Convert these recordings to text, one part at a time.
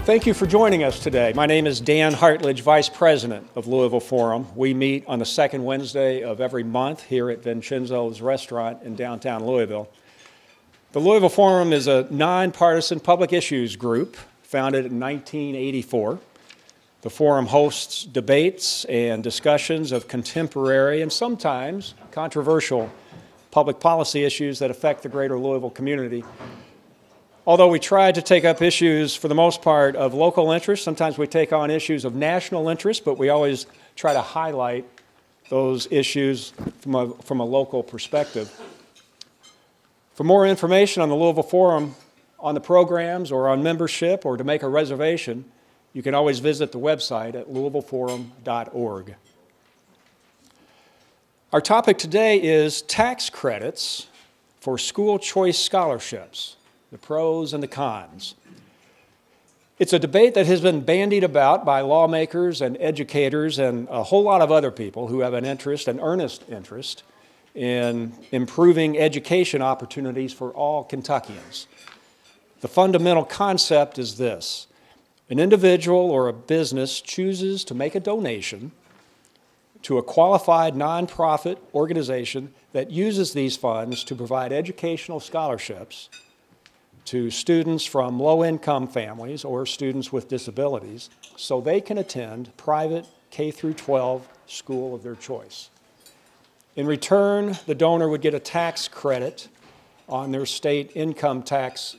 Thank you for joining us today. My name is Dan Hartledge, Vice President of Louisville Forum. We meet on the second Wednesday of every month here at Vincenzo's Restaurant in downtown Louisville. The Louisville Forum is a nonpartisan public issues group founded in 1984. The Forum hosts debates and discussions of contemporary and sometimes controversial public policy issues that affect the greater Louisville community. Although we try to take up issues, for the most part, of local interest, sometimes we take on issues of national interest, but we always try to highlight those issues from a local perspective. For more information on the Louisville Forum, on the programs, or on membership, or to make a reservation, you can always visit the website at louisvilleforum.org. Our topic today is tax credits for school choice scholarships. The pros and the cons. It's a debate that has been bandied about by lawmakers and educators and a whole lot of other people who have an interest, an earnest interest, in improving education opportunities for all Kentuckians. The fundamental concept is this: an individual or a business chooses to make a donation to a qualified nonprofit organization that uses these funds to provide educational scholarships to students from low-income families or students with disabilities so they can attend private K-12 school of their choice. In return, the donor would get a tax credit on their state income taxes,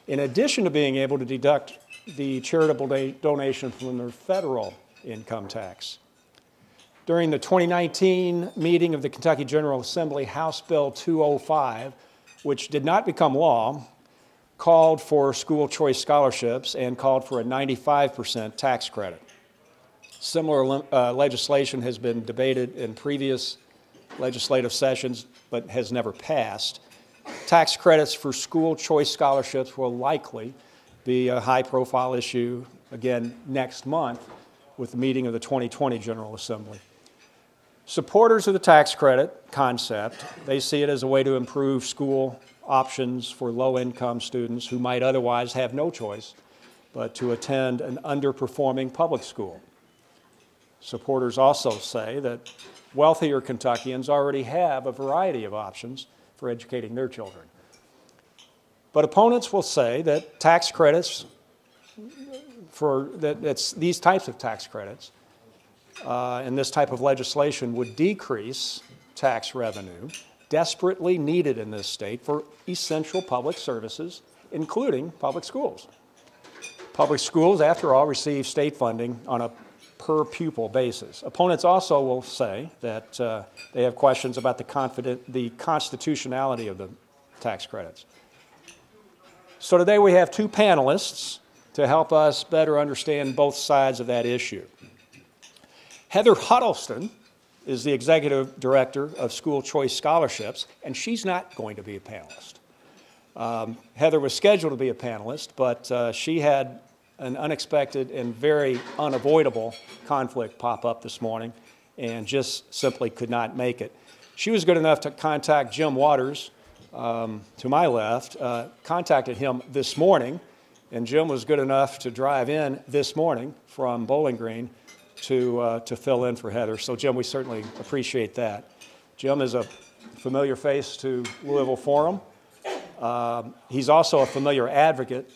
in addition to being able to deduct the charitable donation from their federal income tax. During the 2019 meeting of the Kentucky General Assembly, House Bill 205, which did not become law, called for school choice scholarships and called for a 95% tax credit. Similar legislation has been debated in previous legislative sessions, but has never passed. Tax credits for school choice scholarships will likely be a high-profile issue again next month with the meeting of the 2020 General Assembly. Supporters of the tax credit concept, they see it as a way to improve school options for low-income students who might otherwise have no choice but to attend an underperforming public school. Supporters also say that wealthier Kentuckians already have a variety of options for educating their children. But opponents will say that tax credits, these types of tax credits, and this type of legislation would decrease tax revenue desperately needed in this state for essential public services, including public schools. Public schools, after all, receive state funding on a per-pupil basis. Opponents also will say that they have questions about the constitutionality of the tax credits. So today we have two panelists to help us better understand both sides of that issue. Heather Huddleston is the Executive Director of School Choice Scholarships, and she's not going to be a panelist. Heather was scheduled to be a panelist, but she had an unexpected and very unavoidable conflict pop up this morning and just simply could not make it. She was good enough to contact Jim Waters, to my left, contacted him this morning, and Jim was good enough to drive in this morning from Bowling Green to fill in for Heather. So, Jim, we certainly appreciate that. Jim is a familiar face to Louisville Forum. He's also a familiar advocate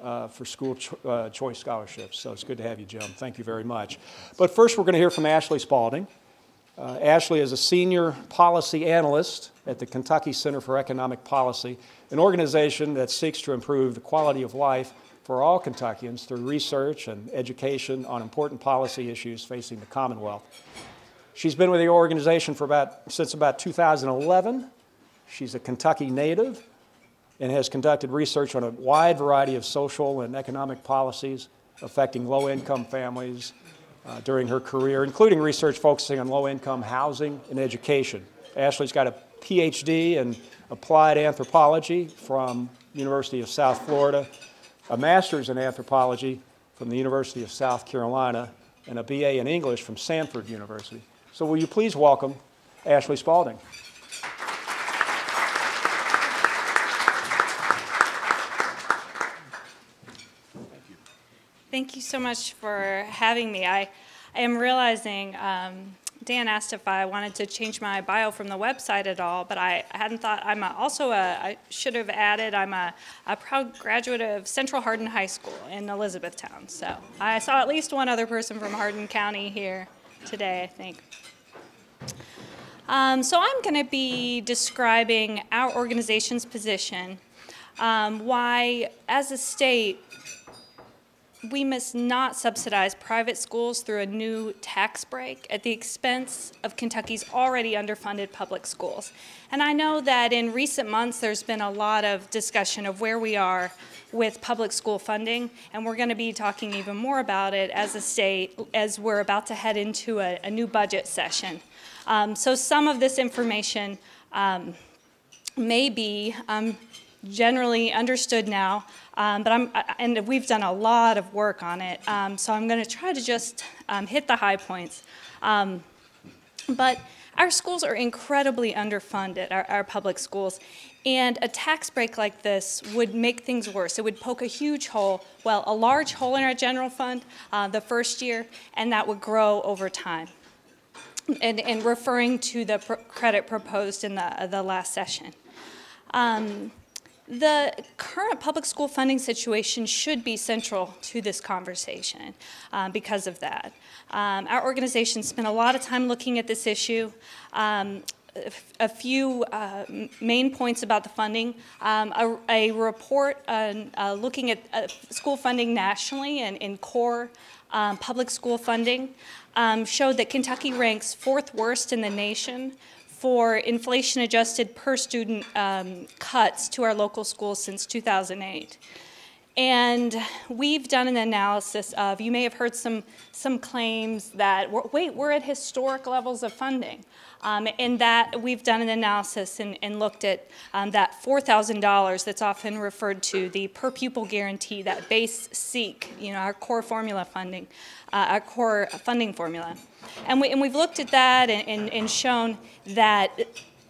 for school choice scholarships. So it's good to have you, Jim. Thank you very much. But first, we're going to hear from Ashley Spalding. Ashley is a senior policy analyst at the Kentucky Center for Economic Policy, an organization that seeks to improve the quality of life for all Kentuckians through research and education on important policy issues facing the Commonwealth. She's been with the organization since about 2011. She's a Kentucky native and has conducted research on a wide variety of social and economic policies affecting low-income families during her career, including research focusing on low-income housing and education. Ashley's got a PhD in applied anthropology from University of South Florida, a master's in anthropology from the University of South Carolina, and a BA in English from Samford University. So will you please welcome Ashley Spalding. Thank you so much for having me. I am realizing Dan asked if I wanted to change my bio from the website at all, but I hadn't thought. I should have added, I'm a proud graduate of Central Hardin High School in Elizabethtown. So I saw at least one other person from Hardin County here today, I think. So I'm going to be describing our organization's position, why, as a state, we must not subsidize private schools through a new tax break at the expense of Kentucky's already underfunded public schools. And I know that in recent months there's been a lot of discussion of where we are with public school funding, and we're going to be talking even more about it as a state as we're about to head into a new budget session. So some of this information may be generally understood now, and we've done a lot of work on it, so I'm going to try to just hit the high points. But our schools are incredibly underfunded, our public schools, and a tax break like this would make things worse. It would poke a huge hole, well, a large hole in our general fund the first year, and that would grow over time. And referring to the credit proposed in the last session. The current public school funding situation should be central to this conversation because of that. Our organization spent a lot of time looking at this issue. A few main points about the funding. A report looking at school funding nationally and in core public school funding showed that Kentucky ranks 4th worst in the nation for inflation-adjusted per-student cuts to our local schools since 2008. And we've done an analysis of, you may have heard some claims that, we're at historic levels of funding. And that we've done an analysis and looked at that $4,000 that's often referred to, the per-pupil guarantee, that base SEEK, our core formula funding, our core funding formula. And we've looked at that and shown that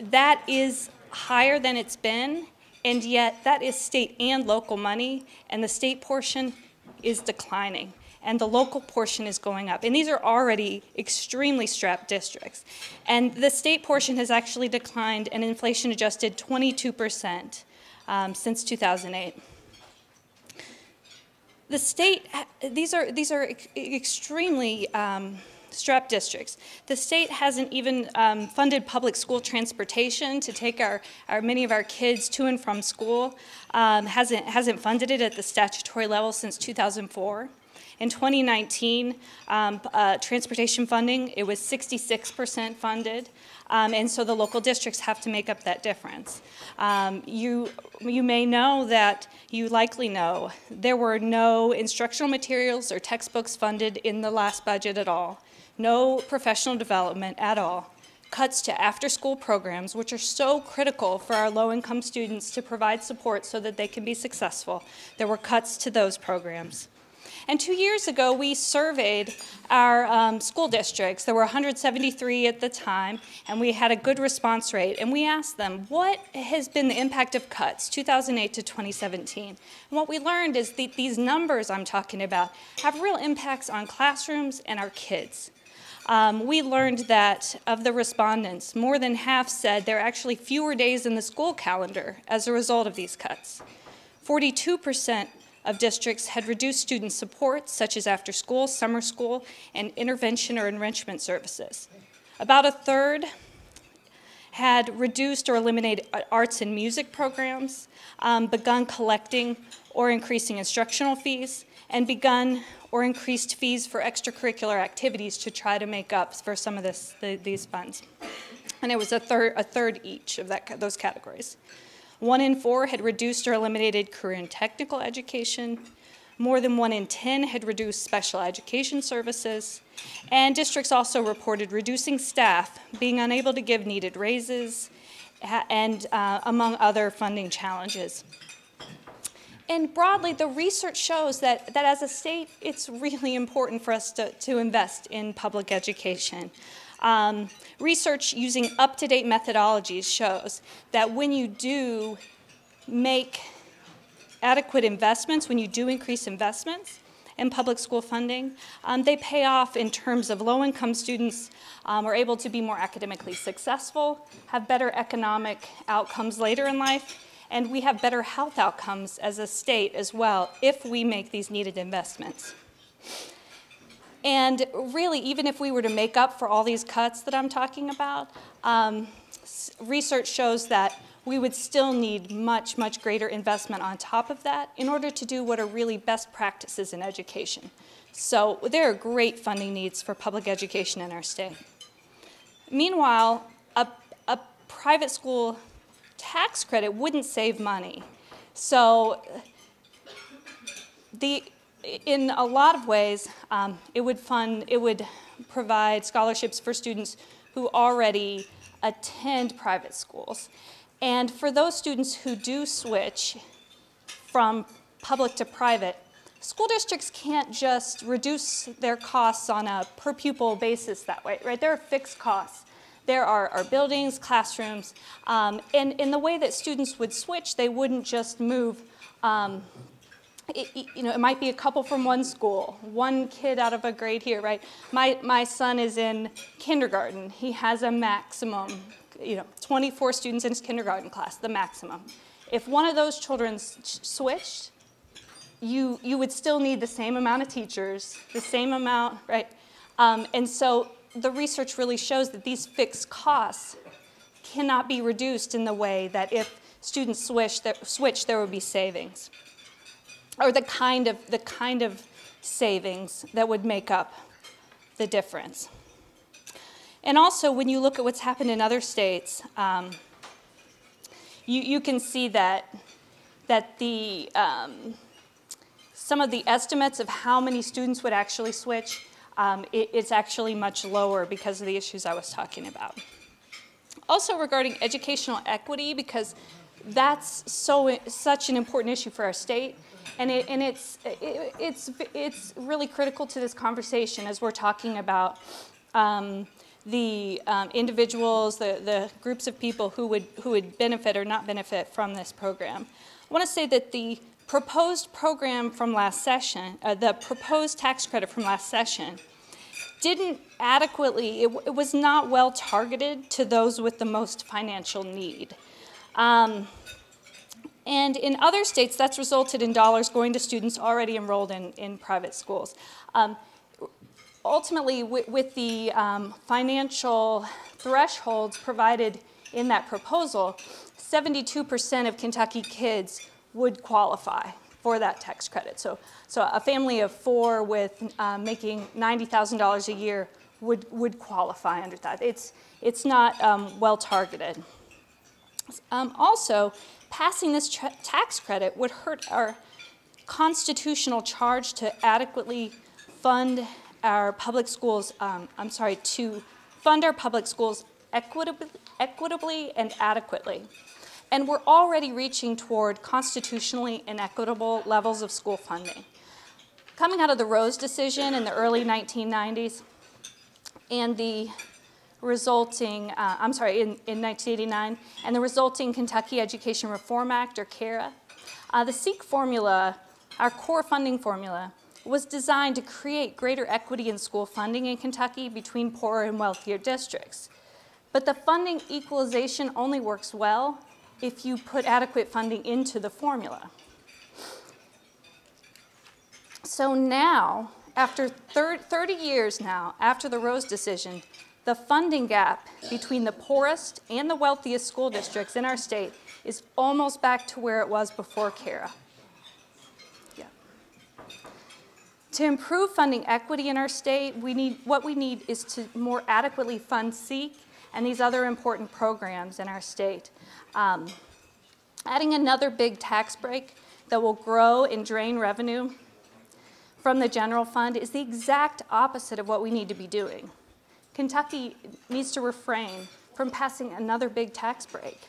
that is higher than it's been, and yet that is state and local money, and the state portion is declining, and the local portion is going up. And these are already extremely strapped districts. And the state portion has actually declined an inflation-adjusted 22% since 2008. The state, these are extremely strapped districts. The state hasn't even funded public school transportation to take many of our kids to and from school. Hasn't funded it at the statutory level since 2004. In 2019, transportation funding, it was 66% funded, and so the local districts have to make up that difference. You may know that, you likely know, there were no instructional materials or textbooks funded in the last budget at all. No professional development at all. Cuts to after-school programs, which are so critical for our low-income students to provide support so that they can be successful. There were cuts to those programs. And 2 years ago, we surveyed our school districts. There were 173 at the time, and we had a good response rate. And we asked them, what has been the impact of cuts, 2008 to 2017? And what we learned is that these numbers I'm talking about have real impacts on classrooms and our kids. We learned that of the respondents, more than half said there are actually fewer days in the school calendar as a result of these cuts. 42% of districts had reduced student support, such as after school, summer school, and intervention or enrichment services. About a third had reduced or eliminated arts and music programs, begun collecting or increasing instructional fees, and begun or increased fees for extracurricular activities to try to make up for some of these funds. And it was a third each of those categories. 1 in 4 had reduced or eliminated career and technical education. More than 1 in 10 had reduced special education services. And districts also reported reducing staff, being unable to give needed raises, and among other funding challenges. And broadly, the research shows that as a state, it's really important for us to invest in public education. Research using up-to-date methodologies shows that when you do make adequate investments, when you do increase investments, in public school funding. They pay off in terms of low-income students are able to be more academically successful, have better economic outcomes later in life, and we have better health outcomes as a state as well if we make these needed investments. And really, even if we were to make up for all these cuts that I'm talking about, research shows that we would still need much, much greater investment on top of that in order to do what are really best practices in education. So there are great funding needs for public education in our state. Meanwhile, a private school tax credit wouldn't save money. So in a lot of ways, it would provide scholarships for students who already attend private schools. And for those students who do switch from public to private, school districts can't just reduce their costs on a per pupil basis that way, right? There are fixed costs. There are buildings, classrooms, and in the way that students would switch, they wouldn't just move. It might be a couple from one school, one kid out of a grade here, right? My son is in kindergarten. He has a maximum, 24 students in his kindergarten class, the maximum. If one of those children switched, you would still need the same amount of teachers, the same amount, right? And so the research really shows that these fixed costs cannot be reduced in the way that if students switch, there would be savings, or the kind of savings that would make up the difference. And also, when you look at what's happened in other states, you can see that some of the estimates of how many students would actually switch, it's actually much lower because of the issues I was talking about. Also regarding educational equity, because that's such an important issue for our state, and it's really critical to this conversation as we're talking about the individuals, the groups of people who would benefit or not benefit from this program. I want to say that the proposed program from last session, the proposed tax credit from last session, didn't adequately, it was not well targeted to those with the most financial need. And in other states, that's resulted in dollars going to students already enrolled in private schools. Ultimately, with the financial thresholds provided in that proposal, 72% of Kentucky kids would qualify for that tax credit. So a family of 4 with making $90,000 a year would qualify under that. It's not well targeted. Also, passing this tax credit would hurt our constitutional charge to adequately fund our public schools, to fund our public schools equitably and adequately. And we're already reaching toward constitutionally inequitable levels of school funding. Coming out of the Rose decision in the early 1990s and the resulting, in 1989, and the resulting Kentucky Education Reform Act, or KERA, the SEEK formula, our core funding formula, was designed to create greater equity in school funding in Kentucky between poorer and wealthier districts. But the funding equalization only works well if you put adequate funding into the formula. So now, after 30 years now, after the Rose decision, the funding gap between the poorest and the wealthiest school districts in our state is almost back to where it was before KERA. Yeah. To improve funding equity in our state, what we need is to more adequately fund SEEK and these other important programs in our state. Adding another big tax break that will grow and drain revenue from the general fund is the exact opposite of what we need to be doing. Kentucky needs to refrain from passing another big tax break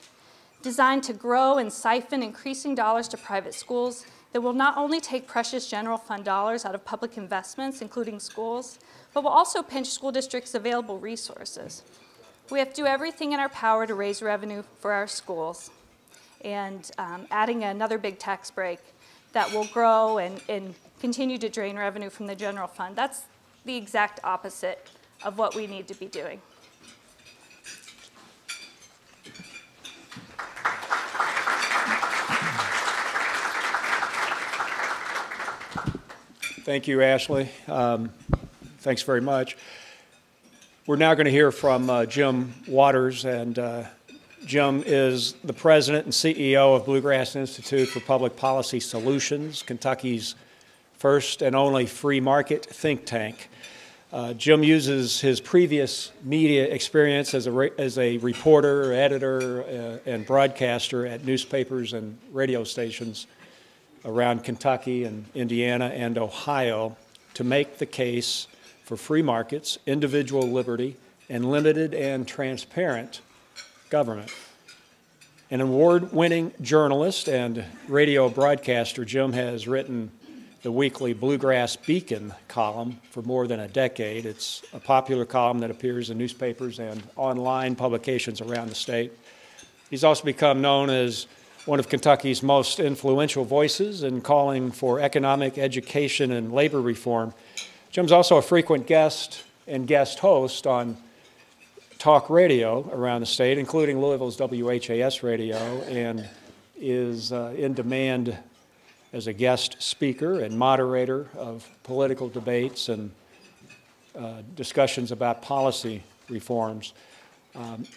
designed to grow and siphon increasing dollars to private schools that will not only take precious general fund dollars out of public investments, including schools, but will also pinch school districts' available resources. We have to do everything in our power to raise revenue for our schools, and adding another big tax break that will grow and continue to drain revenue from the general fund. That's the exact opposite of what we need to be doing. Thank you, Ashley. Thanks very much. We're now going to hear from Jim Waters, and Jim is the president and CEO of Bluegrass Institute for Public Policy Solutions, Kentucky's first and only free market think tank. Jim uses his previous media experience as a reporter, editor, and broadcaster at newspapers and radio stations around Kentucky and Indiana and Ohio to make the case for free markets, individual liberty, and limited and transparent government. An award-winning journalist and radio broadcaster, Jim has written the weekly Bluegrass Beacon column for more than a decade. It's a popular column that appears in newspapers and online publications around the state. He's also become known as one of Kentucky's most influential voices in calling for economic, education, and labor reform. Jim's also a frequent guest and guest host on talk radio around the state, including Louisville's WHAS radio, and is in demand as a guest speaker and moderator of political debates and discussions about policy reforms.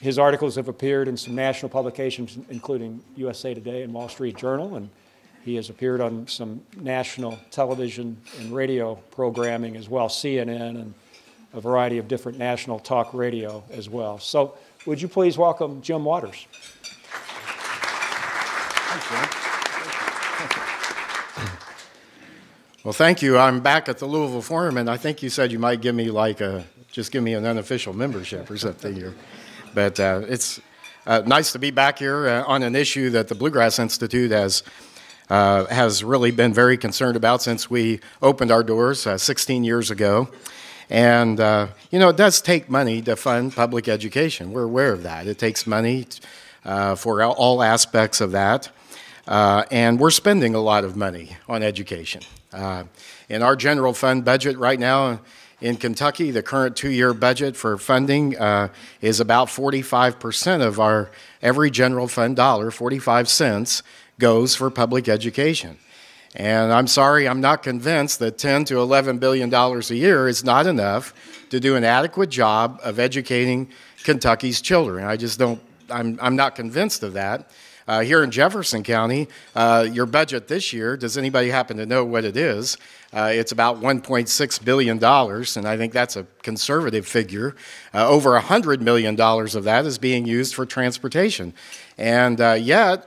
His articles have appeared in some national publications, including USA Today and Wall Street Journal, and he has appeared on some national television and radio programming as well, CNN and a variety of different national talk radio as well. So would you please welcome Jim Waters? Thanks, Jim. Well, thank you. I'm back at the Louisville Forum, and I think you said you might give me just give me an unofficial membership or something here. But it's nice to be back here on an issue that the Bluegrass Institute has really been very concerned about since we opened our doors 16 years ago. And, it does take money to fund public education. We're aware of that. It takes money for all aspects of that. And we're spending a lot of money on education. In our general fund budget right now in Kentucky, the current 2-year budget for funding is about 45% of our every general fund dollar, 45 cents, goes for public education. And I'm sorry, I'm not convinced that $10 to $11 billion a year is not enough to do an adequate job of educating Kentucky's children. I just don't, I'm not convinced of that. Here in Jefferson County, your budget this year, does anybody happen to know what it is? It's about $1.6 billion, and I think that's a conservative figure. Over $100 million of that is being used for transportation. And yet,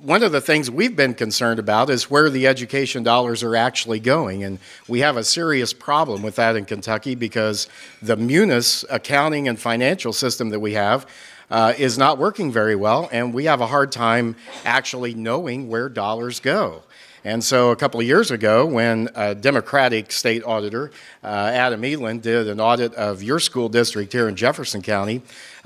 one of the things we've been concerned about is where the education dollars are actually going, and we have a serious problem with that in Kentucky because the munis accounting and financial system that we have is not working very well, and we have a hard time actually knowing where dollars go. And so a couple of years ago, when a Democratic state auditor, Adam Eland, did an audit of your school district here in Jefferson County,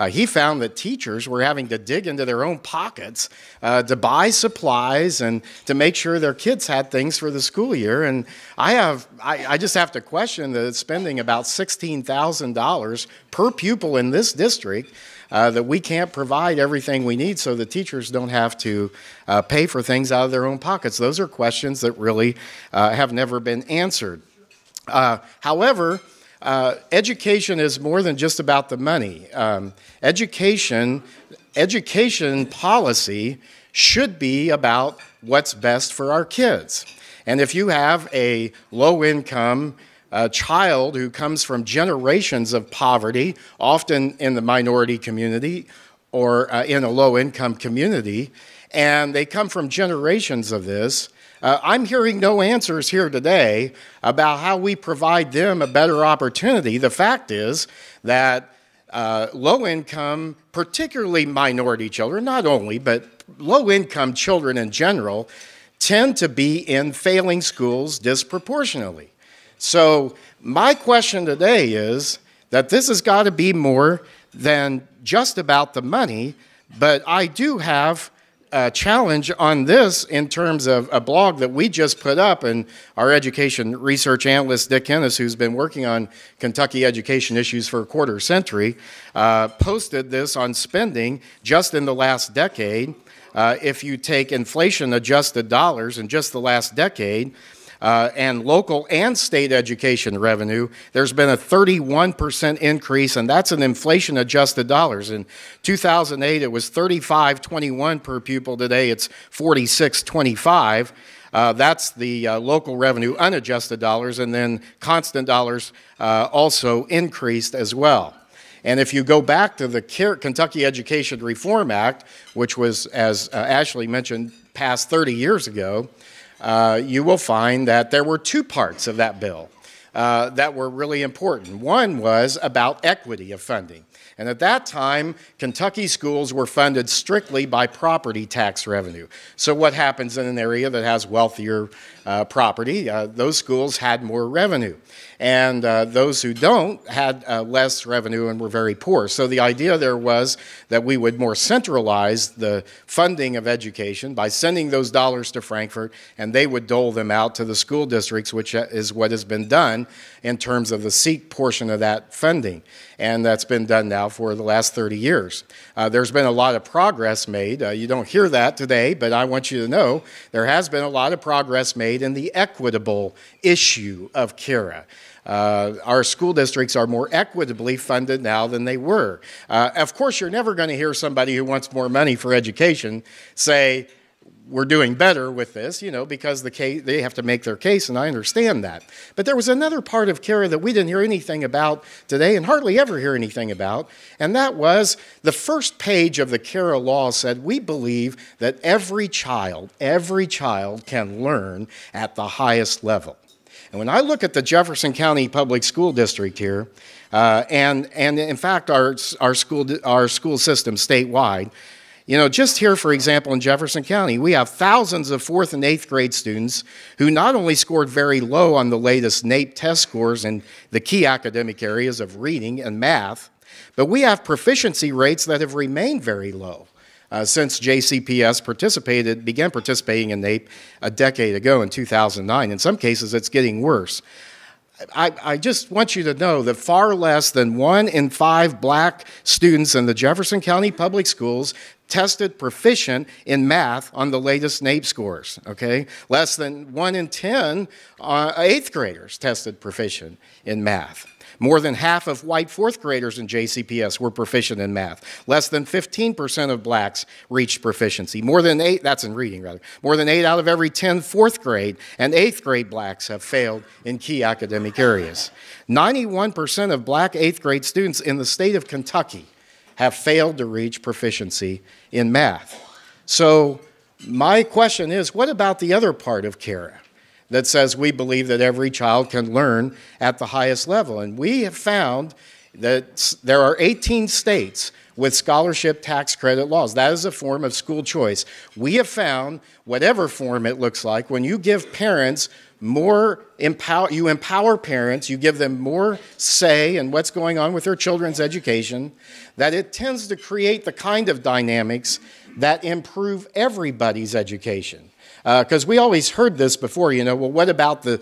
he found that teachers were having to dig into their own pockets to buy supplies and to make sure their kids had things for the school year. And I just have to question that it's spending about $16,000 per pupil in this district that we can't provide everything we need so the teachers don't have to pay for things out of their own pockets. Those are questions that really have never been answered. However, education is more than just about the money. Education policy should be about what's best for our kids. And if you have a low-income child who comes from generations of poverty, often in the minority community or in a low-income community, and they come from generations of this, I'm hearing no answers here today about how we provide them a better opportunity. The fact is that low-income, particularly minority children, not only, but low-income children in general, tend to be in failing schools disproportionately. So my question today is that this has got to be more than just about the money, but I do have challenge on this in terms of a blog that we just put up, and our education research analyst, Dick Ennis, who's been working on Kentucky education issues for a quarter century, posted this on spending just in the last decade. If you take inflation-adjusted dollars in just the last decade, and local and state education revenue, there's been a 31% increase, and that's in inflation-adjusted dollars. In 2008, it was $35.21 per pupil. Today, it's $46.25. That's the local revenue, unadjusted dollars, and then constant dollars also increased as well. And if you go back to the Kentucky Education Reform Act, which was, as Ashley mentioned, passed 30 years ago, you will find that there were two parts of that bill that were really important. One was about equity of funding. And at that time, Kentucky schools were funded strictly by property tax revenue. So what happens in an area that has wealthier property, those schools had more revenue. And those who don't had less revenue and were very poor. So the idea there was that we would more centralize the funding of education by sending those dollars to Frankfort, and they would dole them out to the school districts, which is what has been done in terms of the SEEK portion of that funding. And that's been done now for the last 30 years. There's been a lot of progress made. You don't hear that today, but I want you to know there has been a lot of progress made in the equitable issue of KIRA. Our school districts are more equitably funded now than they were. Of course, you're never going to hear somebody who wants more money for education say, we're doing better with this, you know, because they have to make their case, and I understand that. But there was another part of KIRA that we didn't hear anything about today and hardly ever hear anything about, and that was the first page of the KIRA law said, we believe that every child can learn at the highest level. And when I look at the Jefferson County Public School District here, and in fact our school system statewide, you know, just here, for example, in Jefferson County, we have thousands of 4th and 8th grade students who not only scored very low on the latest NAEP test scores in the key academic areas of reading and math, but we have proficiency rates that have remained very low since JCPS began participating in NAEP a decade ago in 2009. In some cases, it's getting worse. I just want you to know that far less than 1 in 5 black students in the Jefferson County Public Schools tested proficient in math on the latest NAEP scores, okay? Less than 1 in 10 8th graders tested proficient in math. More than half of white 4th graders in JCPS were proficient in math. Less than 15% of blacks reached proficiency. More than 8 out of every 10 4th grade and 8th grade blacks have failed in key academic areas. 91% of black 8th grade students in the state of Kentucky have failed to reach proficiency in math. So my question is, what about the other part of KIRA that says we believe that every child can learn at the highest level? And we have found that there are 18 states with scholarship tax credit laws. That is a form of school choice. We have found, whatever form it looks like, when you give parents you empower parents, you give them more say in what's going on with their children's education, that it tends to create the kind of dynamics that improve everybody's education. Because we always heard this before, you know, well, what about the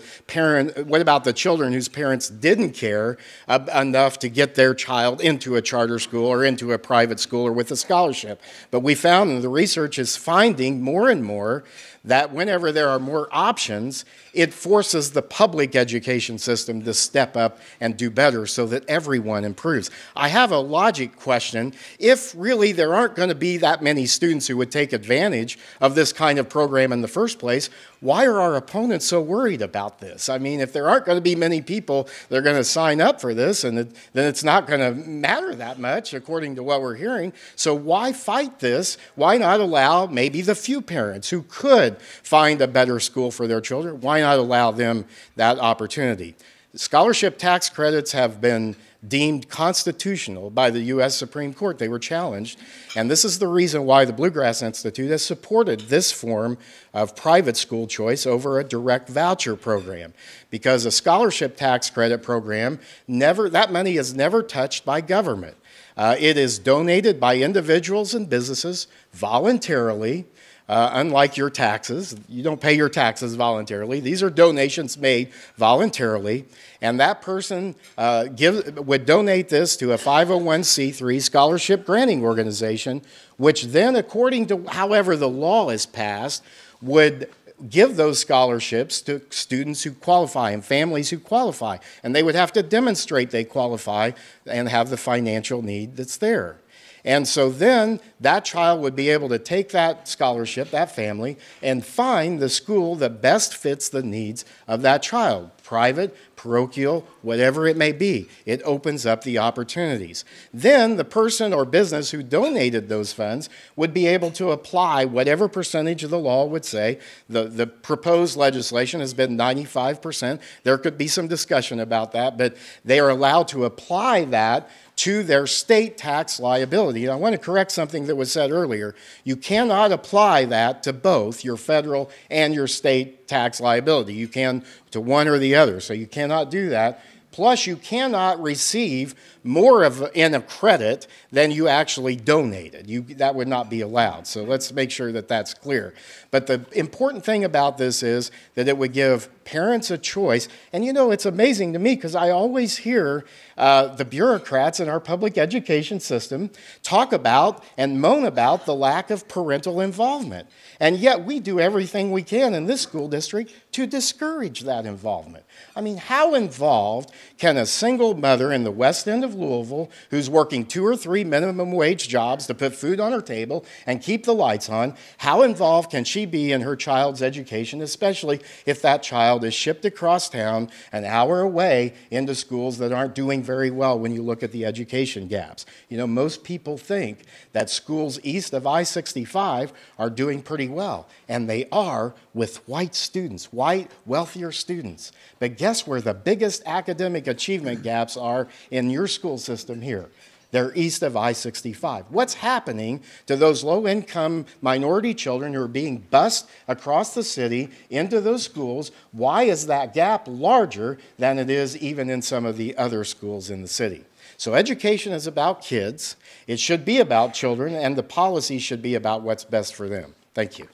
children whose parents didn't care enough to get their child into a charter school or into a private school or with a scholarship? But we found, and the research is finding more and more, that whenever there are more options, it forces the public education system to step up and do better so that everyone improves. I have a logic question. If really there aren't going to be that many students who would take advantage of this kind of program in the first place, why are our opponents so worried about this? I mean, if there aren't going to be many people that are going to sign up for this, and then it's not going to matter that much, according to what we're hearing. So why fight this? Why not allow maybe the few parents who could find a better school for their children? Why not allow them that opportunity? Scholarship tax credits have been deemed constitutional by the U.S. Supreme Court. They were challenged, and this is the reason why the Bluegrass Institute has supported this form of private school choice over a direct voucher program, because a scholarship tax credit program, that money is never touched by government. It is donated by individuals and businesses voluntarily. Unlike your taxes, you don't pay your taxes voluntarily. These are donations made voluntarily, and that person would donate this to a 501c3 scholarship granting organization, which then, according to however the law is passed, would give those scholarships to students who qualify and families who qualify, and they would have to demonstrate they qualify and have the financial need that's there. And so then that child would be able to take that scholarship, that family, and find the school that best fits the needs of that child, private, parochial, whatever it may be. It opens up the opportunities. Then the person or business who donated those funds would be able to apply whatever percentage of the law would say. The proposed legislation has been 95%. There could be some discussion about that, but they are allowed to apply that to their state tax liability. And I want to correct something that was said earlier. You cannot apply that to both your federal and your state tax liability. You can to one or the other, so you cannot do that. Plus, you cannot receive more in a credit than you actually donated. That would not be allowed. So let's make sure that that's clear. But the important thing about this is that it would give parents a choice. And you know, it's amazing to me because I always hear the bureaucrats in our public education system talk about and moan about the lack of parental involvement. And yet we do everything we can in this school district to discourage that involvement. I mean, how involved can a single mother in the west end of Louisville who's working 2 or 3 minimum wage jobs to put food on her table and keep the lights on, how involved can she be in her child's education, especially if that child is shipped across town an hour away into schools that aren't doing very well when you look at the education gaps? You know, most people think that schools east of I-65 are doing pretty well, and they are with white students, white, wealthier students. But guess where the biggest academic achievement gaps are in your school system here? They're east of I-65. What's happening to those low-income minority children who are being bused across the city into those schools? Why is that gap larger than it is even in some of the other schools in the city? So education is about kids. It should be about children, and the policy should be about what's best for them. Thank you.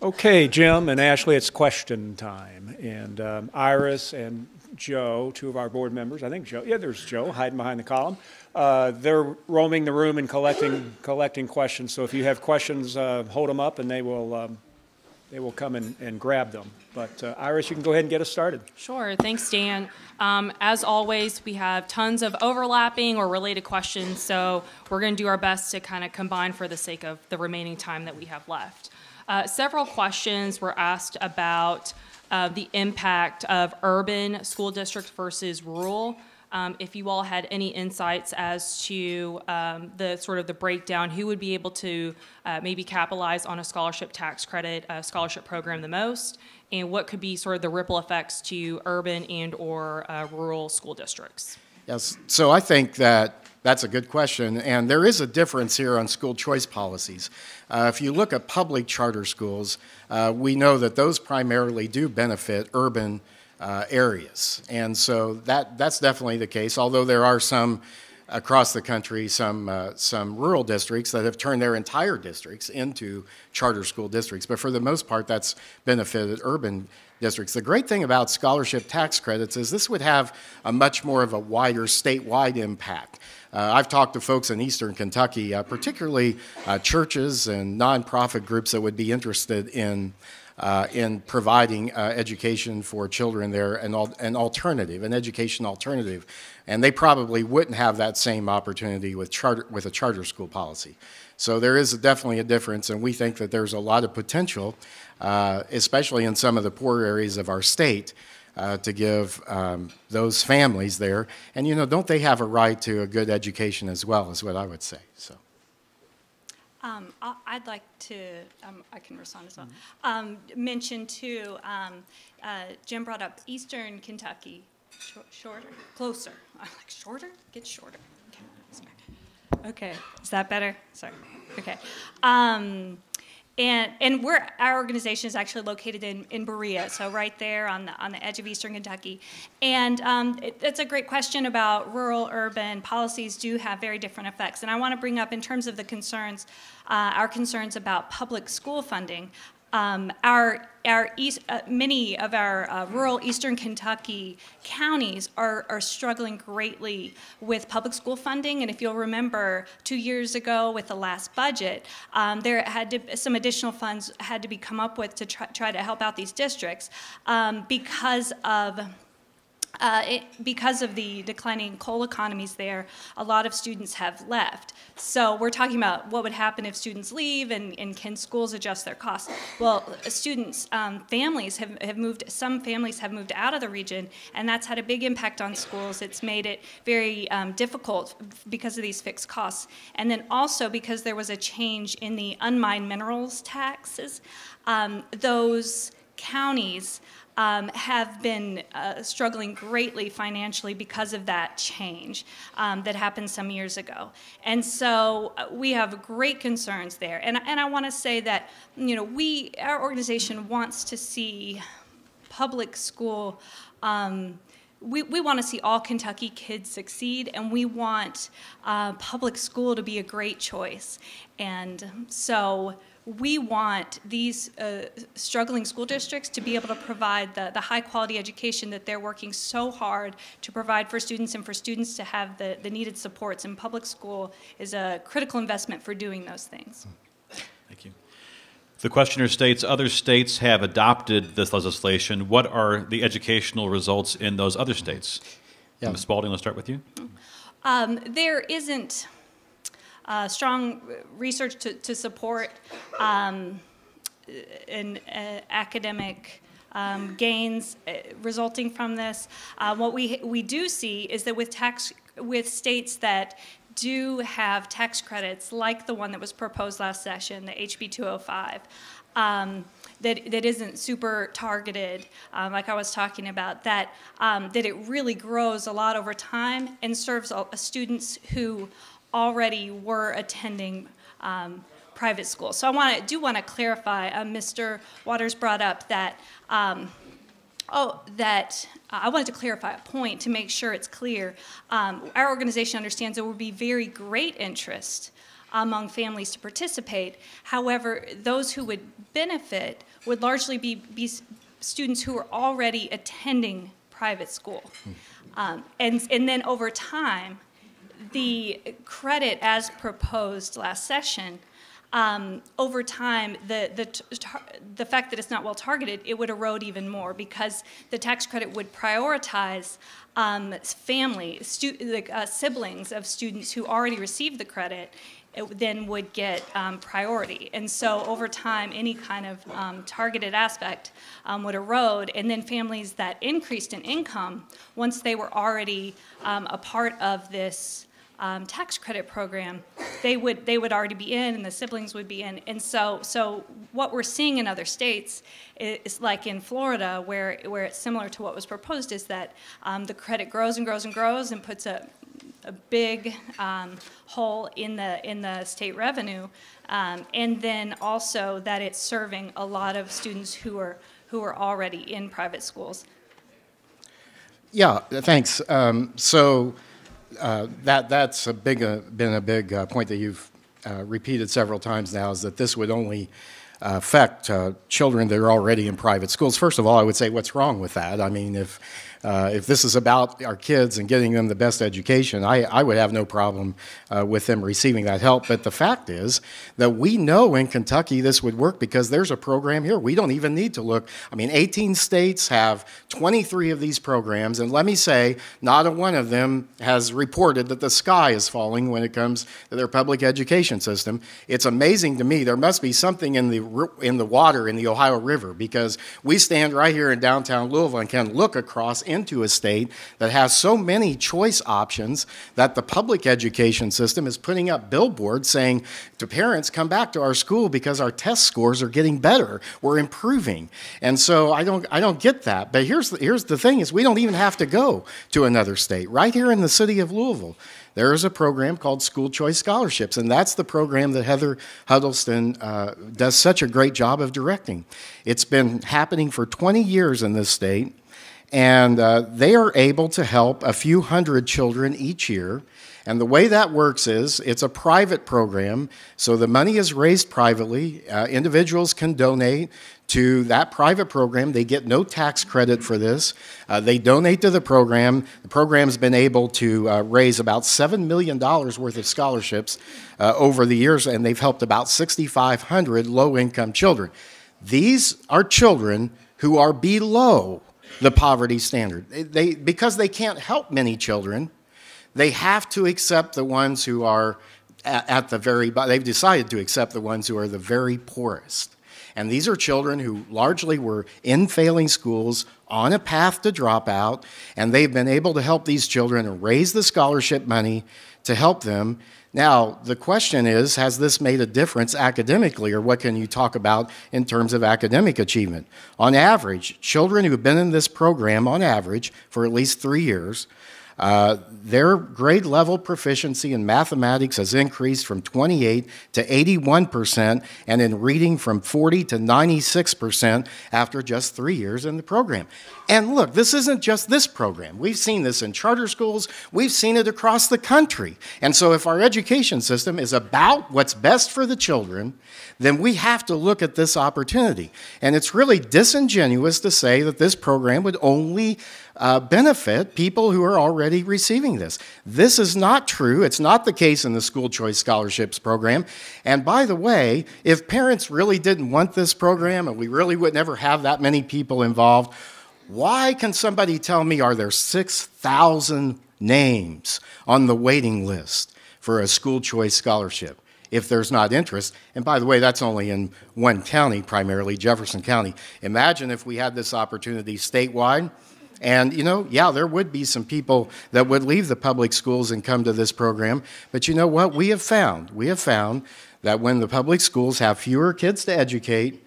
Okay, Jim and Ashley, it's question time. And Iris and Joe, 2 of our board members, I think Joe, yeah, there's Joe hiding behind the column. They're roaming the room and collecting questions. So if you have questions, hold them up and they will come and grab them. But Iris, you can go ahead and get us started. Sure, thanks, Dan. As always, we have tons of overlapping or related questions, so we're going to do our best to kind of combine for the sake of the remaining time that we have left. Several questions were asked about the impact of urban school districts versus rural. If you all had any insights as to the breakdown, who would be able to maybe capitalize on a scholarship tax credit scholarship program the most, and what could be sort of the ripple effects to urban and or rural school districts? Yes, so I think that's a good question, and there is a difference here on school choice policies. If you look at public charter schools, we know that those primarily do benefit urban areas, and so that's definitely the case, although there are some across the country, some rural districts that have turned their entire districts into charter school districts, but for the most part, that's benefited urban districts. The great thing about scholarship tax credits is this would have a much more of a wider statewide impact. I've talked to folks in eastern Kentucky, particularly churches and nonprofit groups that would be interested in providing education for children there, an education alternative. And they probably wouldn't have that same opportunity with a charter school policy. So there is definitely a difference, and we think that there's a lot of potential, especially in some of the poor areas of our state, to give those families there. And, you know, don't they have a right to a good education as well, is what I would say. So. I'd like to, I can respond as well, mention too, Jim brought up Eastern Kentucky, shorter, closer. I'm like, shorter? Get shorter. Okay, sorry. Okay, is that better? Sorry, okay. And our organization is actually located in Berea, so right there on the edge of Eastern Kentucky. And it's a great question about rural-urban policies do have very different effects. And I want to bring up, in terms of the concerns, our concerns about public school funding. Many of our rural Eastern Kentucky counties are struggling greatly with public school funding. And if you'll remember, 2 years ago with the last budget, there some additional funds had to be come up with to try to help out these districts because of the declining coal economies there. A lot of students have left. So we're talking about what would happen if students leave, and can schools adjust their costs? Well, students, families have moved, some families have moved out of the region, and that's had a big impact on schools. It's made it very difficult because of these fixed costs. And then also because there was a change in the unmined minerals taxes, those counties have been struggling greatly financially because of that change that happened some years ago. And so we have great concerns there. And I want to say that, you know, our organization wants to see public school, we want to see all Kentucky kids succeed, and we want public school to be a great choice. And so we want these struggling school districts to be able to provide the high quality education that they're working so hard to provide for students, and for students to have the needed supports. And public school is a critical investment for doing those things. Thank you. The questioner states other states have adopted this legislation. What are the educational results in those other states? Yeah. Ms. Spalding, let's start with you. There isn't strong research to support academic gains resulting from this. What we do see is that with states that do have tax credits, like the one that was proposed last session, the HB 205, that isn't super targeted, like I was talking about, that it really grows a lot over time and serves students who already were attending private school. So I do want to clarify. Mr. Waters brought up that I wanted to clarify a point to make sure it's clear. Our organization understands there would be very great interest among families to participate. However, those who would benefit would largely be students who are already attending private school. And then over time, the credit as proposed last session, over time, the fact that it's not well targeted, it would erode even more, because the tax credit would prioritize siblings of students who already received the credit. It then would get priority. And so over time, any kind of targeted aspect would erode, and then families that increased in income, once they were already a part of this tax credit program, they would already be in, and the siblings would be in. And so what we're seeing in other states is like in Florida, where it's similar to what was proposed, is that the credit grows and grows and grows and puts a big hole in the state revenue, and then also that it's serving a lot of students who are already in private schools. Yeah, thanks. That's been a big point that you've repeated several times now, is that this would only affect children that are already in private schools. First of all, I would say, what's wrong with that? I mean, if this is about our kids and getting them the best education, I would have no problem with them receiving that help. But the fact is that we know in Kentucky this would work because there's a program here. We don't even need to look. I mean, 18 states have 23 of these programs, and let me say, not a one of them has reported that the sky is falling when it comes to their public education system. It's amazing to me. There must be something in the water in the Ohio River, because we stand right here in downtown Louisville and can look across into a state that has so many choice options that the public education system is putting up billboards saying to parents, come back to our school because our test scores are getting better, we're improving. And so I don't get that. But here's the thing is we don't even have to go to another state. Right here in the city of Louisville, there is a program called School Choice Scholarships, and that's the program that Heather Huddleston does such a great job of directing. It's been happening for 20 years in this state, and they are able to help a few hundred children each year. And the way that works is it's a private program, so the money is raised privately. Individuals can donate to that private program. They get no tax credit for this. They donate to the program. The program's been able to raise about $7 million worth of scholarships over the years, and they've helped about 6,500 low-income children. These are children who are below the poverty standard. Because they can't help many children, they have to accept the ones who are at the very bottom. They've decided to accept the ones who are the very poorest. And these are children who largely were in failing schools, on a path to drop out, and they've been able to help these children and raise the scholarship money to help them. Now, the question is, has this made a difference academically, or what can you talk about in terms of academic achievement? On average, children who have been in this program, on average, for at least 3 years, their grade level proficiency in mathematics has increased from 28 to 81%, and in reading from 40 to 96% after just 3 years in the program. And look, this isn't just this program. We've seen this in charter schools. We've seen it across the country. And so if our education system is about what's best for the children, then we have to look at this opportunity. And it's really disingenuous to say that this program would only benefit people who are already receiving this. This is not true. It's not the case in the School Choice Scholarships program. And by the way, if parents really didn't want this program and we really would never have that many people involved, why can somebody tell me, are there 6,000 names on the waiting list for a school choice scholarship if there's not interest? And by the way, that's only in one county, primarily Jefferson County. Imagine if we had this opportunity statewide. And, you know, yeah, there would be some people that would leave the public schools and come to this program. But you know what? We have found that when the public schools have fewer kids to educate,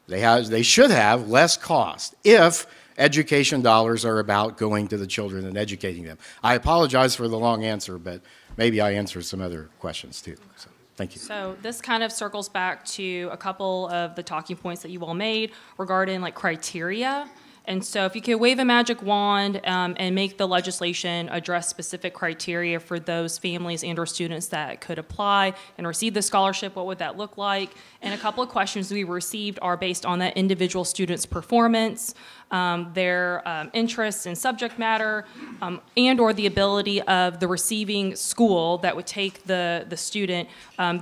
they should have less cost if education dollars are about going to the children and educating them. I apologize for the long answer, but maybe I answered some other questions too. So, thank you. So this kind of circles back to a couple of the talking points that you all made regarding like criteria. And so if you could wave a magic wand and make the legislation address specific criteria for those families and or students that could apply and receive the scholarship, what would that look like? And a couple of questions we received are based on that individual student's performance, their interests in subject matter, and or the ability of the receiving school that would take the student,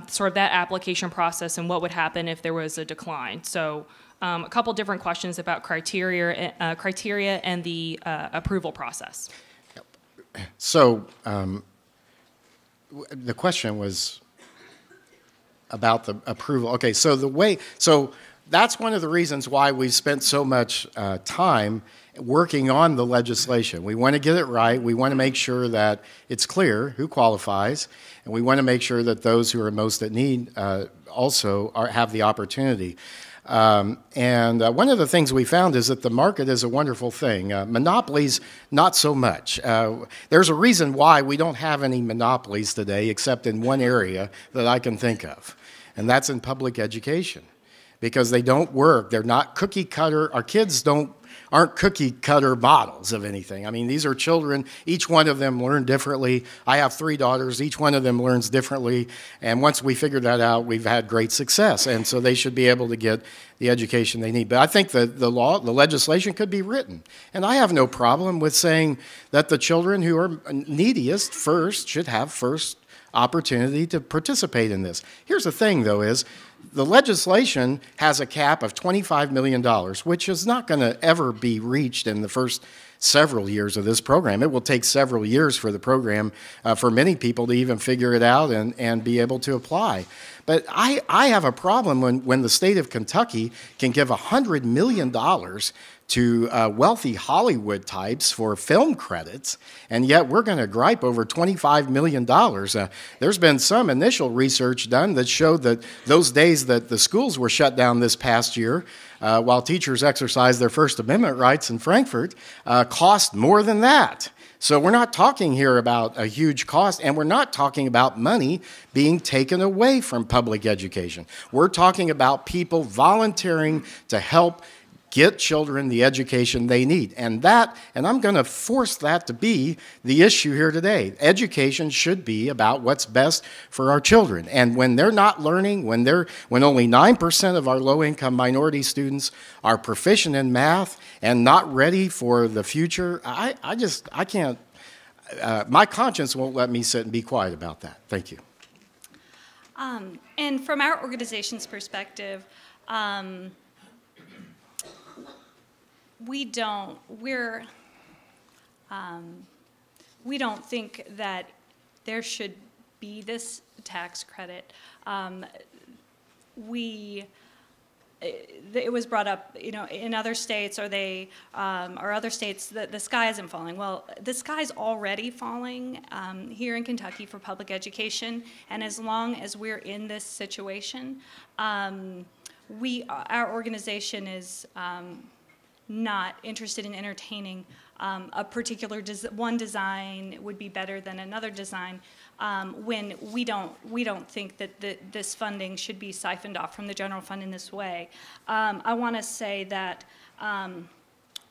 sort of that application process and what would happen if there was a decline. So a couple different questions about criteria and the approval process. So the question was about the approval. Okay, so that's one of the reasons why we've spent so much time working on the legislation. We want to get it right. We want to make sure that it's clear who qualifies, and we want to make sure that those who are most at need also have the opportunity. And one of the things we found is that the market is a wonderful thing. Monopolies, not so much. There's a reason why we don't have any monopolies today except in one area that I can think of, and that's in public education, because they don't work. They're not cookie cutter. Our kids aren't cookie cutter models of anything. I mean, these are children. Each one of them learn differently. I have 3 daughters. Each one of them learns differently. And once we figured that out, we've had great success. And so they should be able to get the education they need. But I think that the legislation could be written. And I have no problem with saying that the children who are neediest first should have first opportunity to participate in this. Here's the thing, though, is The legislation has a cap of $25 million, which is not going to ever be reached in the first several years of this program. It will take several years for the program, for many people to even figure it out and be able to apply. But I have a problem when the state of Kentucky can give $100 million to wealthy Hollywood types for film credits, and yet we're going to gripe over $25 million. There's been some initial research done that showed that those days that the schools were shut down this past year, while teachers exercised their First Amendment rights in Frankfurt, cost more than that. So we're not talking here about a huge cost, and we're not talking about money being taken away from public education. We're talking about people volunteering to help get children the education they need. And I'm going to force that to be the issue here today. Education should be about what's best for our children. And when they're not learning, when only 9% of our low-income minority students are proficient in math and not ready for the future, I can't, my conscience won't let me sit and be quiet about that. Thank you. And from our organization's perspective, we don't think that there should be this tax credit. It was brought up, in other states, or other states that the sky isn't falling. Well, the sky's already falling here in Kentucky for public education, and as long as we're in this situation, our organization is not interested in entertaining a particular one design would be better than another design, when we don't think that this funding should be siphoned off from the general fund in this way. I want to say that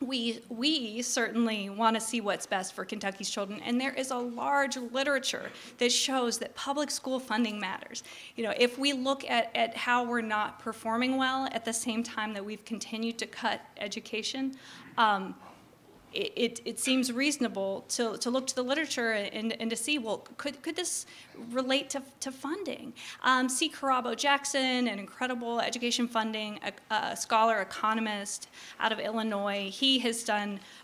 we certainly want to see what's best for Kentucky's children, and there is a large literature that shows that public school funding matters. If we look at how we're not performing well at the same time that we've continued to cut education, it seems reasonable to look to the literature and to see, well, could this relate to funding? C. Carabo Jackson, an incredible education funding a scholar, economist out of Illinois, he has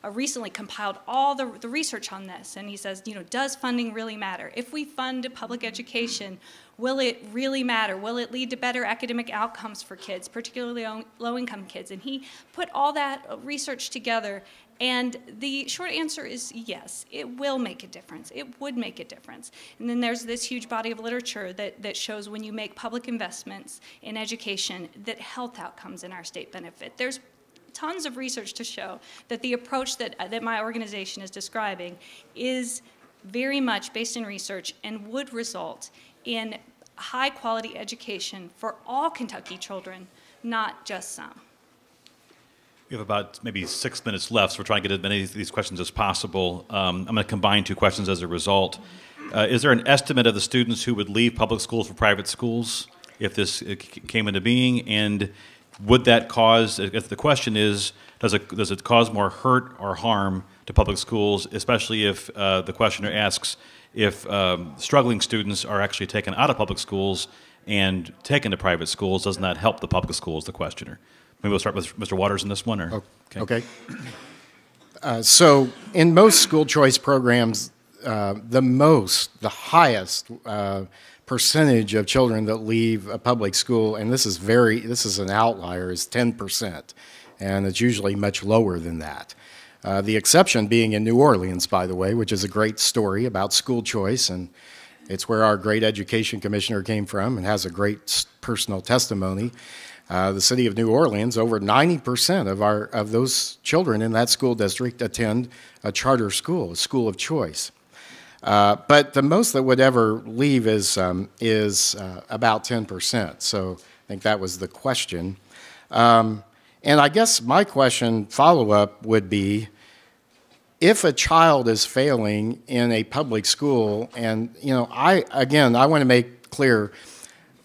recently compiled all the research on this, and he says, does funding really matter? If we fund public education, will it really matter? Will it lead to better academic outcomes for kids, particularly low-income kids? And he put all that research together, and the short answer is yes, it will make a difference. It would make a difference. And then there's this huge body of literature that shows when you make public investments in education that health outcomes in our state benefit. There's tons of research to show that the approach that my organization is describing is very much based in research and would result in high-quality education for all Kentucky children, not just some. We have about maybe 6 minutes left, so we're trying to get as many of these questions as possible. I'm going to combine two questions as a result. Is there an estimate of the students who would leave public schools for private schools if this came into being? And would that cause, if the question is, does it cause more hurt or harm to public schools, especially if the questioner asks if struggling students are actually taken out of public schools and taken to private schools? Doesn't that help the public schools, the questioner? Maybe we'll start with Mr. Waters in this one. Or? Okay. So in most school choice programs, the highest percentage of children that leave a public school, and this is an outlier, is 10%, and it's usually much lower than that. The exception being in New Orleans, by the way, which is a great story about school choice, and it's where our great education commissioner came from and has a great personal testimony. The city of New Orleans, over 90% of those children in that school district attend a charter school, a school of choice. But the most that would ever leave is about 10%. So I think that was the question. And I guess my question, follow-up, would be, if a child is failing in a public school, and I want to make clear,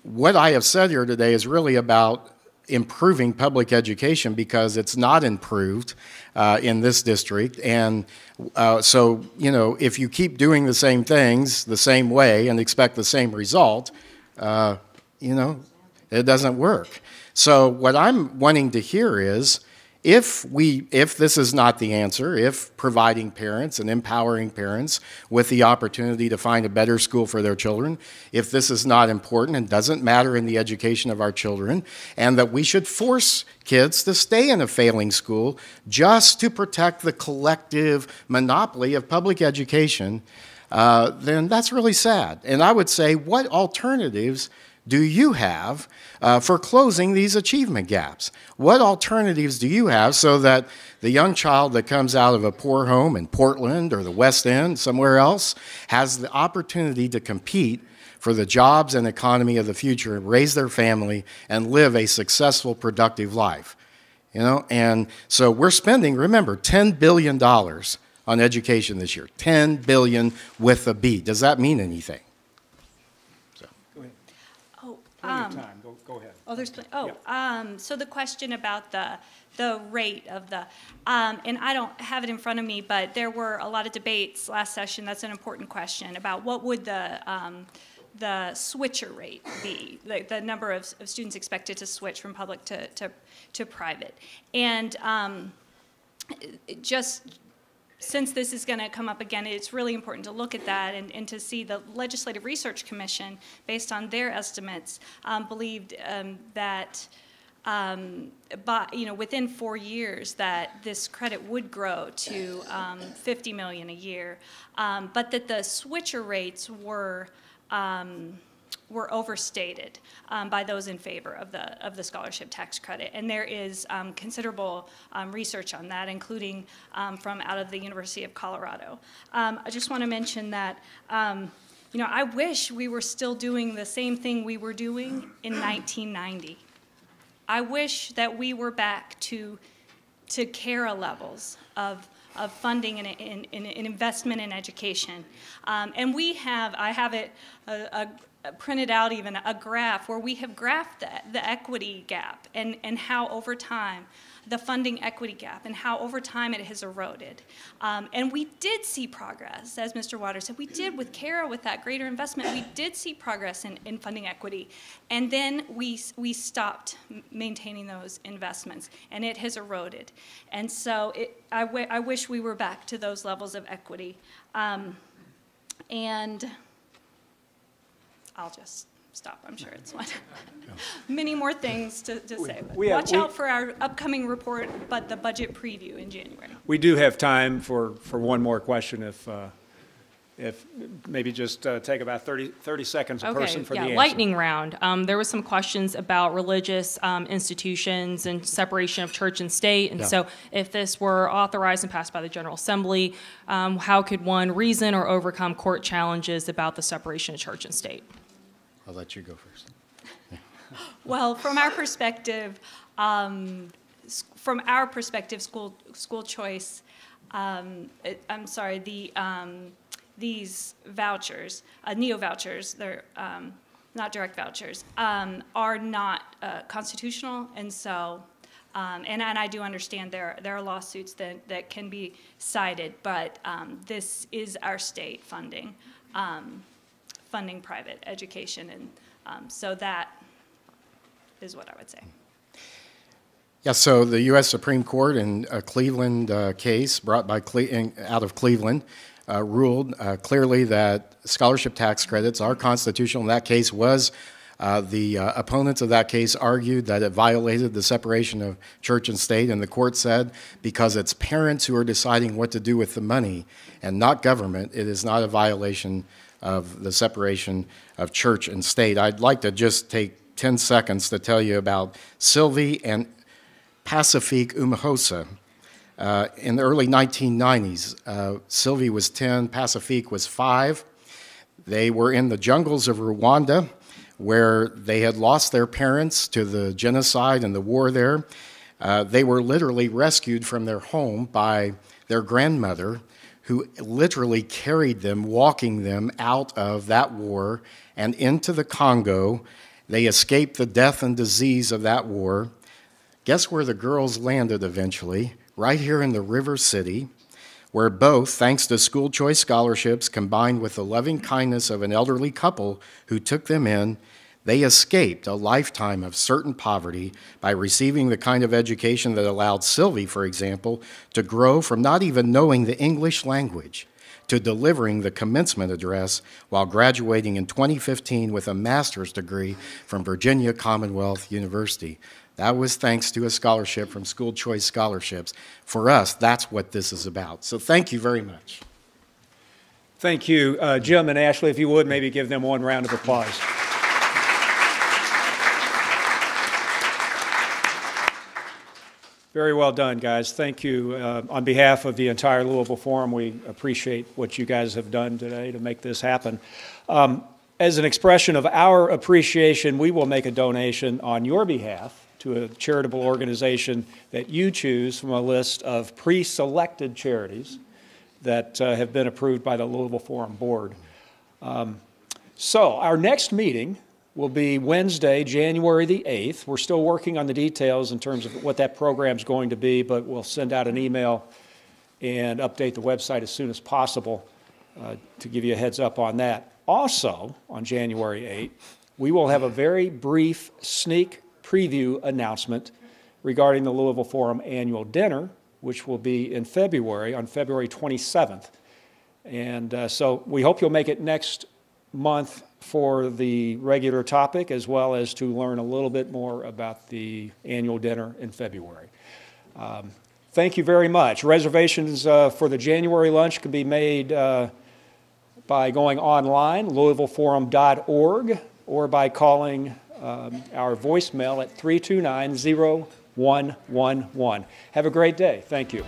what I have said here today is really about improving public education, because it's not improved in this district. And so, if you keep doing the same things the same way and expect the same result, it It doesn't work. So what I'm wanting to hear is, if this is not the answer, if providing parents and empowering parents with the opportunity to find a better school for their children, if this is not important and doesn't matter in the education of our children, and that we should force kids to stay in a failing school just to protect the collective monopoly of public education, then that's really sad. And I would say, what alternatives do you have for closing these achievement gaps? What alternatives do you have so that the young child that comes out of a poor home in Portland or the West End, somewhere else, has the opportunity to compete for the jobs and economy of the future, raise their family, and live a successful, productive life? You know, and so we're spending, remember, $10 billion on education this year. $10 billion with a B. Does that mean anything? Time. Go ahead. Oh, there's so the question about the rate of the and I don't have it in front of me, but there were a lot of debates last session. That's an important question about what would the switcher rate be, like the number of students expected to switch from public to private, and just since this is going to come up again, it's really important to look at that and to see the Legislative Research Commission, based on their estimates, believed that within 4 years that this credit would grow to $50 million a year, but that the switcher rates were overstated by those in favor of the scholarship tax credit. And there is considerable research on that, including from out of the University of Colorado. I just want to mention that I wish we were still doing the same thing we were doing in 1990. I wish that we were back to CARA levels of funding and investment in education. And I have it printed out even a graph where we have graphed the equity gap and how over time, the funding equity gap and how over time it has eroded. And we did see progress, as Mr. Waters said. We did with CARA, with that greater investment, we did see progress in funding equity. And then we stopped maintaining those investments, and it has eroded. And so I wish we were back to those levels of equity. And I'll just stop. I'm sure it's one. Many more things to say. But watch out for our upcoming report, but the budget preview in January. We do have time for one more question if maybe just take about 30 seconds a person for the answer. Lightning round. There was some questions about religious institutions and separation of church and state. And so if this were authorized and passed by the General Assembly, how could one reason or overcome court challenges about the separation of church and state? I'll let you go first. Well, from our perspective, school choice, these vouchers, neo-vouchers, they're not direct vouchers, are not constitutional, and so, and I do understand there are lawsuits that can be cited, but this is our state funding private education, and so that is what I would say. Yeah, so the U.S. Supreme Court in a Cleveland case brought by out of Cleveland ruled clearly that scholarship tax credits are constitutional. In that case was the opponents of that case argued that it violated the separation of church and state, and the court said because it's parents who are deciding what to do with the money and not government, it is not a violation of the separation of church and state. I'd like to just take 10 seconds to tell you about Sylvie and Pacifique Umahosa. In the early 1990s, Sylvie was 10, Pacifique was 5. They were in the jungles of Rwanda, where they had lost their parents to the genocide and the war there. They were literally rescued from their home by their grandmother, who literally carried them, walking them out of that war and into the Congo. They escaped the death and disease of that war. Guess where the girls landed eventually? Right here in the River City, where both, thanks to school choice scholarships combined with the loving kindness of an elderly couple who took them in, They escaped a lifetime of certain poverty by receiving the kind of education that allowed Sylvie, for example, to grow from not even knowing the English language to delivering the commencement address while graduating in 2015 with a master's degree from Virginia Commonwealth University. That was thanks to a scholarship from School Choice Scholarships. For us, that's what this is about. So thank you very much. Thank you. Jim and Ashley, if you would, maybe give them one round of applause. Very well done, guys. Thank you. On behalf of the entire Louisville Forum, we appreciate what you guys have done today to make this happen. As an expression of our appreciation, we will make a donation on your behalf to a charitable organization that you choose from a list of pre-selected charities that have been approved by the Louisville Forum Board. So our next meeting will be Wednesday, January the 8th. We're still working on the details in terms of what that program's going to be, but we'll send out an email and update the website as soon as possible to give you a heads up on that. Also, on January 8th, we will have a very brief sneak preview announcement regarding the Louisville Forum annual dinner, which will be in February, on February 27th. And so we hope you'll make it next month for the regular topic, as well as to learn a little bit more about the annual dinner in February. Thank you very much. Reservations for the January lunch can be made by going online, louisvilleforum.org, or by calling our voicemail at 329-0111. Have a great day. Thank you.